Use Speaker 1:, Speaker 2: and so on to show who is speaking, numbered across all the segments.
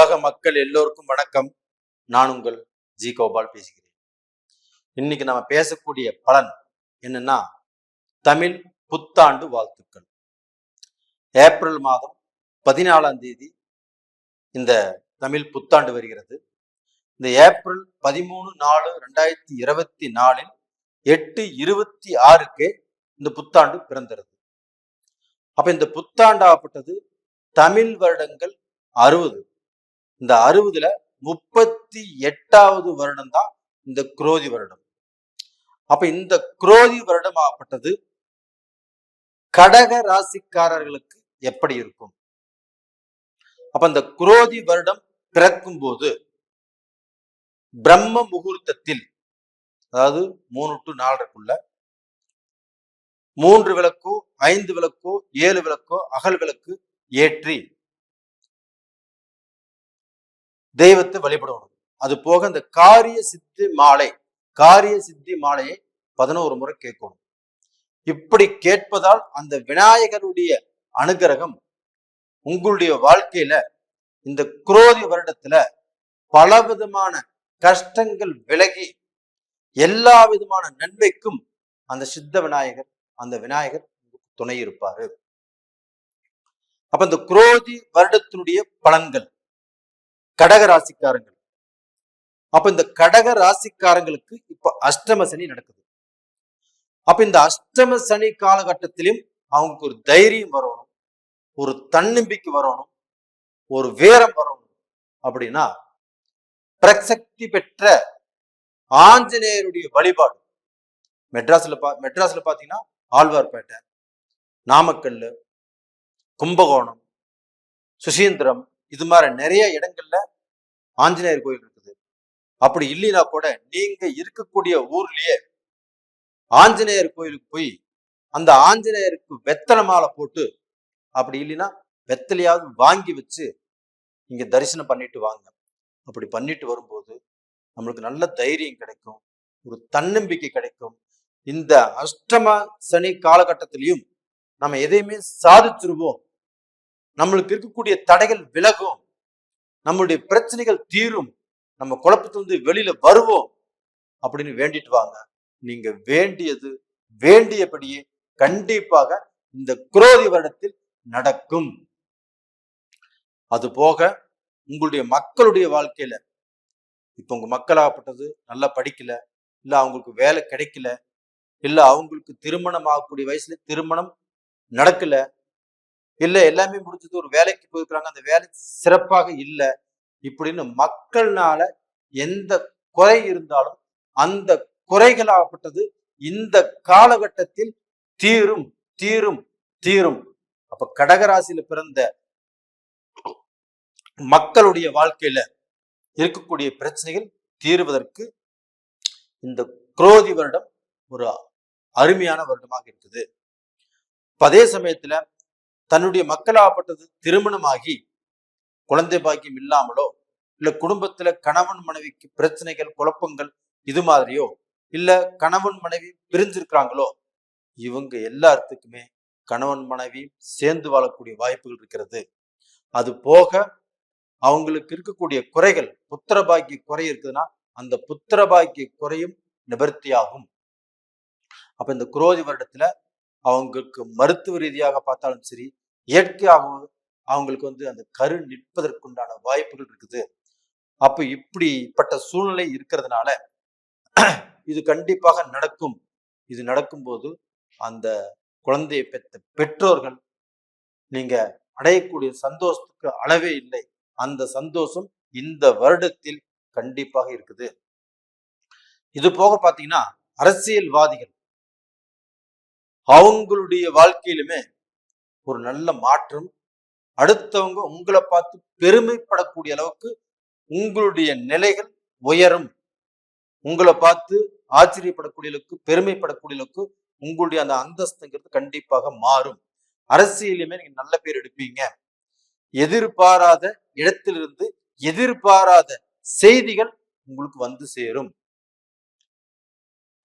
Speaker 1: உலக மக்கள் எல்லோருக்கும் வணக்கம். நான் உங்கள் ஜி கோபால் பேசுகிறேன். இன்னைக்கு நம்ம பேசக்கூடிய பலன் என்னன்னா, தமிழ் புத்தாண்டு வாழ்த்துக்கள். ஏப்ரல் மாதம் 14ஆம் தேதி இந்த தமிழ் புத்தாண்டு வருகிறது. இந்த ஏப்ரல் 13/4/2024 8/26 இந்த புத்தாண்டு பிறந்திருது. அப்ப இந்த புத்தாண்டு ஆகப்பட்டது தமிழ் வருடங்கள் 60. இந்த 60ல 38வது வருடம் தான் இந்த குரோதி வருடம். அப்ப இந்த குரோதி வருடம் ஆகப்பட்டது கடக ராசிக்காரர்களுக்கு எப்படி இருக்கும்? அப்ப இந்த குரோதி வருடம் பிறக்கும் போது பிரம்ம முகூர்த்தத்தில், அதாவது 3 to 4 3 விளக்கோ 5 விளக்கோ 7 விளக்கோ அகல் விளக்கு ஏற்றி தெய்வத்தை வழிபடணும். அது போக இந்த காரிய சித்தி மாலையை 11 முறை கேட்கணும். இப்படி கேட்பதால் அந்த விநாயகருடைய அனுகிரகம் உங்களுடைய வாழ்க்கையில இந்த குரோதி வருடத்துல பல விதமான கஷ்டங்கள் விலகி எல்லா விதமான நன்மைக்கும் அந்த விநாயகர் துணை இருப்பாரு. அப்ப இந்த குரோதி வருடத்தினுடைய பலன்கள் கடக ராசிக்காரங்கள். அப்ப இந்த கடக ராசிக்காரங்களுக்கு இப்ப அஷ்டம சனி நடக்குது. அப்ப இந்த அஷ்டம சனி காலகட்டத்திலும் அவங்களுக்கு ஒரு தைரியம் வரணும், ஒரு தன்னம்பிக்கை வரணும், ஒரு வீரம் வரணும். அப்படின்னா பிரசக்தி பெற்ற ஆஞ்சநேயருடைய வழிபாடு மெட்ராஸ்ல பாத்தீங்கன்னா ஆழ்வார்பேட்டை, நாமக்கல், கும்பகோணம், சுசீந்திரம், இது மாதிரி நிறைய இடங்கள்ல ஆஞ்சநேயர் கோயில் இருக்குது. அப்படி இல்லைன்னா கூட நீங்க இருக்கக்கூடிய ஊர்லயே ஆஞ்சநேயர் கோயிலுக்கு போய் அந்த ஆஞ்சநேயருக்கு வெத்தலை மாலை போட்டு, அப்படி இல்லைன்னா வெத்தலையாவது வாங்கி வச்சு நீங்க தரிசனம் பண்ணிட்டு வாங்க. அப்படி பண்ணிட்டு வரும்போது நம்மளுக்கு நல்ல தைரியம் கிடைக்கும், ஒரு தன்னம்பிக்கை கிடைக்கும். இந்த அஷ்டம சனி காலகட்டத்திலையும் நம்ம எதையுமே சாதிச்சிருவோம், நம்மளுக்கு இருக்கக்கூடிய தடைகள் விலகும், நம்மளுடைய பிரச்சனைகள் தீரும், நம்ம குழப்பத்திலிருந்து வெளியில வருவோம் அப்படின்னு வேண்டிட்டு வாங்க. நீங்க வேண்டியபடியே கண்டிப்பாக இந்த குரோதி வருடத்தில் நடக்கும். அது போக உங்களுடைய மக்களுடைய வாழ்க்கையில இப்ப உங்க மக்களாகப்பட்டது நல்லா படிக்கல, இல்ல அவங்களுக்கு வேலை கிடைக்கல, இல்ல அவங்களுக்கு திருமணம் ஆகக்கூடிய வயசுல திருமணம் நடக்கல, இல்ல எல்லாமே முடிஞ்சது ஒரு வேலைக்கு போயிருக்கிறாங்க, அந்த வேலை சிறப்பாக இல்லை, இப்படின்னு மக்கள்னால எந்த குறை இருந்தாலும் அந்த குறைகளாகப்பட்டது இந்த காலகட்டத்தில் தீரும் தீரும் தீரும். அப்ப கடகராசியில பிறந்த மக்களுடைய வாழ்க்கையில இருக்கக்கூடிய பிரச்சனைகள் தீர்வதற்கு இந்த குரோதி வருடம் ஒரு அருமையான வருடமாக இருக்குது. அதே சமயத்துல தன்னுடைய மக்களாகப்பட்டது திருமணமாகி குழந்தை பாக்கியம் இல்லாமலோ, இல்ல குடும்பத்துல கணவன் மனைவிக்கு பிரச்சனைகள் குழப்பங்கள் இது மாதிரியோ, இல்ல கணவன் மனைவி பிரிஞ்சிருக்கிறாங்களோ, இவங்க எல்லாத்துக்குமே கணவன் மனைவி சேர்ந்து வாழக்கூடிய வாய்ப்புகள் இருக்கிறது. அது போக அவங்களுக்கு இருக்கக்கூடிய குறைகள், புத்திர பாக்கிய குறை இருக்குதுன்னா அந்த புத்திர பாக்கிய குறையும் நிவர்த்தியாகும். அப்ப இந்த குரோதி வருடத்துல அவங்களுக்கு மருத்துவ ரீதியாக பார்த்தாலும் சரி, இயற்கையாகவும் அவங்களுக்கு அந்த கரு நிற்பதற்குண்டான வாய்ப்புகள் இருக்குது. அப்ப இப்படிப்பட்ட சூழ்நிலை இருக்கிறதுனால இது கண்டிப்பாக நடக்கும். இது நடக்கும்போது அந்த குழந்தையை பெற்ற பெற்றோர்கள் நீங்க அடையக்கூடிய சந்தோஷத்துக்கு அளவே இல்லை. அந்த சந்தோஷம் இந்த வருடத்தில் கண்டிப்பாக இருக்குது. இது போக பாத்தீங்கன்னா அரசியல்வாதிகள் அவங்களுடைய வாழ்க்கையிலுமே ஒரு நல்ல மாற்றம், அடுத்தவங்க உங்களை பார்த்து பெருமைப்படக்கூடிய அளவுக்கு உங்களுடைய நிலைகள் உயரும், உங்களை பார்த்து ஆச்சரியப்படக்கூடிய அளவுக்கு பெருமைப்படக்கூடிய அளவுக்கு உங்களுடைய அந்த அந்தஸ்துங்கிறது கண்டிப்பாக மாறும். அரசியலுமே நீங்க நல்ல பேர் எடுப்பீங்க. எதிர்பாராத இடத்திலிருந்து எதிர்பாராத செய்திகள் உங்களுக்கு வந்து சேரும்.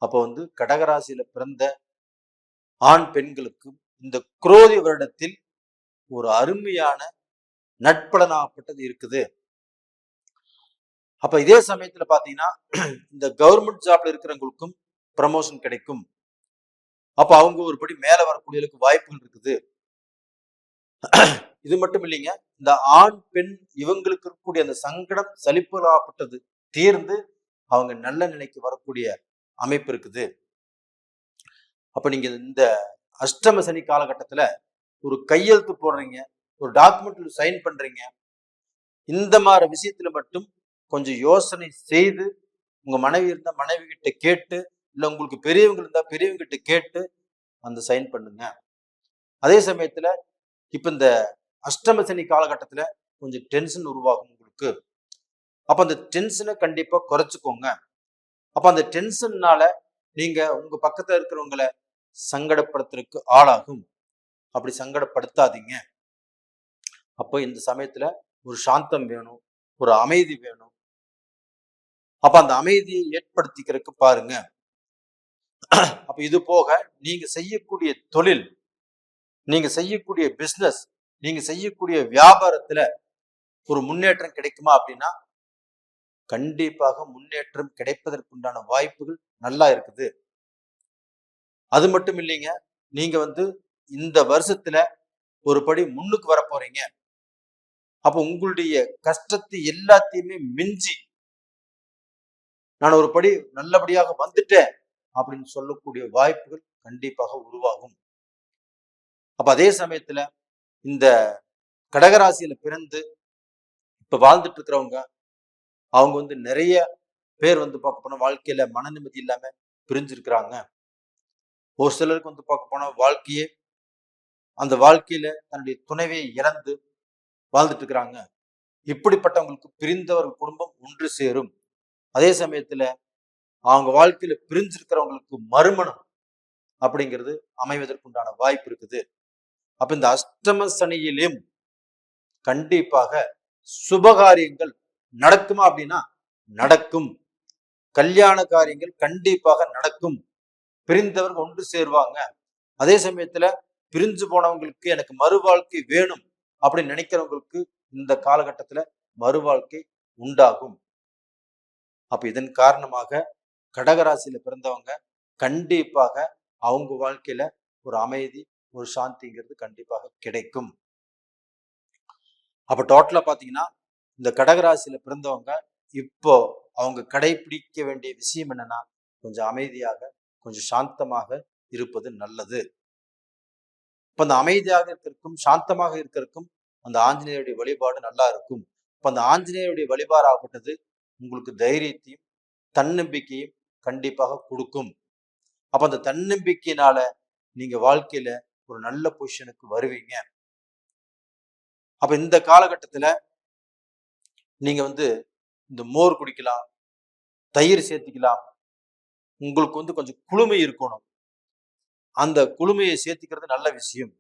Speaker 1: அப்போ கடகராசியில பிறந்த ஆண் பெண்களுக்கு இந்த குரோதி வருடத்தில் ஒரு அருமையான நட்பலனாகப்பட்டது இருக்குது. அப்ப இதே சமயத்துல பாத்தீங்கன்னா இந்த கவர்மெண்ட் ஜாப்ல இருக்கிறவங்களுக்கும் ப்ரமோஷன் கிடைக்கும். அப்ப அவங்க ஒரு படி மேல வரக்கூடியவர்களுக்கு வாய்ப்புகள் இருக்குது. இது மட்டும் இல்லைங்க, இந்த ஆண் பெண் இவங்களுக்கு இருக்கக்கூடிய அந்த சங்கடம் சலிப்புலாப்பட்டது தீர்ந்து அவங்க நல்ல நிலைக்கு வரக்கூடிய அமைப்பு இருக்குது. அப்ப நீங்க இந்த அஷ்டம சனி காலகட்டத்துல ஒரு கையெழுத்து போடுறீங்க, ஒரு டாக்குமெண்ட்ல சைன் பண்றீங்க, இந்த மாதிரி விஷயத்துல மட்டும் கொஞ்சம் யோசனை செய்து உங்க மனைவி இருந்தா மனைவி கிட்ட கேட்டு, இல்ல உங்களுக்கு பெரியவங்க இருந்தா பெரியவங்க கிட்ட கேட்டு அந்த சைன் பண்ணுங்க. அதே சமயத்துல இப்ப இந்த அஷ்டம சனி காலகட்டத்துல கொஞ்சம் டென்ஷன் உருவாகும் உங்களுக்கு. அப்ப அந்த டென்ஷனை கண்டிப்பா குறைச்சுக்கோங்க. அப்ப அந்த டென்ஷன்னால நீங்க உங்க பக்கத்துல இருக்கிறவங்களை சங்கடப்படுத்துறதுக்கு ஆளாகும். அப்படி சங்கடப்படுத்தாதீங்க. அப்போ இந்த சமயத்துல ஒரு சாந்தம் வேணும், ஒரு அமைதி வேணும். அப்ப அந்த அமைதியை ஏற்படுத்திக்கிறதுக்கு பாருங்க. அப்ப இது போக நீங்க செய்யக்கூடிய தொழில், நீங்க செய்யக்கூடிய பிசினஸ், நீங்க செய்யக்கூடிய வியாபாரத்துல ஒரு முன்னேற்றம் கிடைக்குமா அப்படின்னா கண்டிப்பாக முன்னேற்றம் கிடைப்பதற்குண்டான வாய்ப்புகள் நல்லா இருக்குது. அது மட்டும் இல்லைங்க, நீங்க இந்த வருஷத்துல ஒரு படி முன்னுக்கு வர போறீங்க. அப்ப உங்களுடைய கஷ்டத்தை எல்லாத்தையுமே மிஞ்சி நான் ஒரு படி நல்லபடியாக வந்துட்டேன் அப்படின்னு சொல்லக்கூடிய வாய்ப்புகள் கண்டிப்பாக உருவாகும். அப்ப அதே சமயத்துல இந்த கடகராசியில பிறந்து இப்ப வாழ்ந்துட்டு இருக்கிறவங்க அவங்க நிறைய பேர் பார்க்க போனா வாழ்க்கையில மன நிம்மதி இல்லாம பிரிஞ்சிருக்கிறாங்க. ஒரு சிலருக்கு பார்க்க போனா அந்த வாழ்க்கையில தன்னுடைய துணைவை இழந்து வாழ்ந்துட்டு இருக்கிறாங்க. இப்படிப்பட்டவங்களுக்கு பிரிந்தவர்கள் குடும்பம் ஒன்று சேரும். அதே சமயத்துல அவங்க வாழ்க்கையில பிரிஞ்சிருக்கிறவங்களுக்கு மறுமணம் அப்படிங்கிறது அமைவதற்குண்டான வாய்ப்பு இருக்குது. அப்ப இந்த அஷ்டம சனியிலும் கண்டிப்பாக சுபகாரியங்கள் நடக்குமா அப்படின்னா நடக்கும். கல்யாண காரியங்கள் கண்டிப்பாக நடக்கும். பிரிந்தவர்கள் ஒன்று சேருவாங்க. அதே சமயத்துல பிரிஞ்சு போனவங்களுக்கு எனக்கு மறுவாழ்க்கை வேணும் அப்படின்னு நினைக்கிறவங்களுக்கு இந்த காலகட்டத்துல மறுவாழ்க்கை உண்டாகும். அப்ப இதன் காரணமாக கடகராசியில பிறந்தவங்க கண்டிப்பாக அவங்க வாழ்க்கையில ஒரு அமைதி, ஒரு சாந்திங்கிறது கண்டிப்பாக கிடைக்கும். அப்ப டோட்டலா பாத்தீங்கன்னா இந்த கடகராசியில பிறந்தவங்க இப்போ அவங்க கடைபிடிக்க வேண்டிய விஷயம் என்னன்னா கொஞ்சம் அமைதியாக, கொஞ்சம் சாந்தமாக இருப்பது நல்லது. இப்ப அந்த அமைதியாக இருக்கிறதுக்கும் சாந்தமாக இருக்கிறதுக்கும் அந்த ஆஞ்சநேயருடைய வழிபாடு நல்லா இருக்கும். இப்ப அந்த ஆஞ்சநேயருடைய வழிபாடு ஆகப்பட்டது உங்களுக்கு தைரியத்தையும் தன்னம்பிக்கையும் கண்டிப்பாக கொடுக்கும். அப்ப அந்த தன்னம்பிக்கையினால நீங்க வாழ்க்கையில ஒரு நல்ல பொசிஷனுக்கு வருவீங்க. அப்ப இந்த காலகட்டத்துல நீங்க இந்த மோர் குடிக்கலாம், தயிர் சேர்த்துக்கலாம். உங்களுக்கு கொஞ்சம் குளுமை இருக்கணும். அந்த குளுமையை சேர்த்துக்கிறது நல்ல விஷயம்.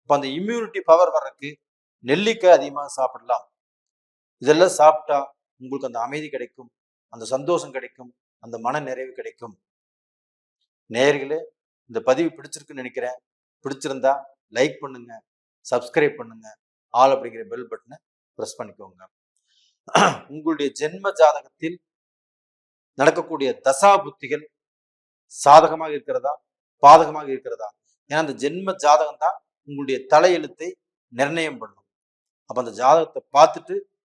Speaker 1: இப்ப அந்த இம்யூனிட்டி பவர் வர்றதுக்கு நெல்லிக்காய் அதிகமாக சாப்பிடலாம். இதெல்லாம் சாப்பிட்டா உங்களுக்கு அந்த அமைதி கிடைக்கும், அந்த சந்தோஷம் கிடைக்கும், அந்த மன நிறைவு கிடைக்கும். நேயர்களே, இந்த பதிவு பிடிச்சிருக்குன்னு நினைக்கிறேன். பிடிச்சிருந்தா லைக் பண்ணுங்க, சப்ஸ்கிரைப் பண்ணுங்க, ஆல் அப்படிங்கிற பெல் பட்டனை பிரஸ் பண்ணிக்கோங்க. உங்களுடைய ஜென்ம ஜாதகத்தில் நடக்கக்கூடிய தசா புத்திகள் சாதகமாக இருக்கிறதா பாதகமாக இருக்கிறதா? ஏன்னா அந்த ஜென்ம ஜாதகம் தான் உங்களுடைய தலையெழுத்தை நிர்ணயம் பண்ணும். அப்ப அந்த ஜாதகத்தை பார்த்துட்டு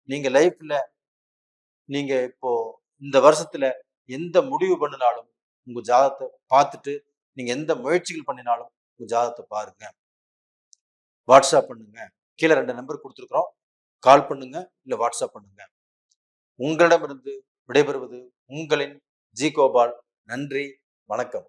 Speaker 1: நீங்க லைஃப்ல நீங்க இப்போ இந்த வருஷத்துல எந்த முடிவு பண்ணினாலும் உங்க ஜாதகத்தை பார்த்துட்டு நீங்க எந்த முயற்சிகள் பண்ணினாலும் உங்க ஜாதகத்தை பாருங்க. வாட்ஸ்அப் பண்ணுங்க. கீழே 2 நம்பர் கொடுத்துருக்குறோம். கால் பண்ணுங்க, இல்ல வாட்ஸ்அப் பண்ணுங்க. உங்களிடமிருந்து விடைபெறுவது உங்களின் ஜி கோபால். நன்றி, வணக்கம்.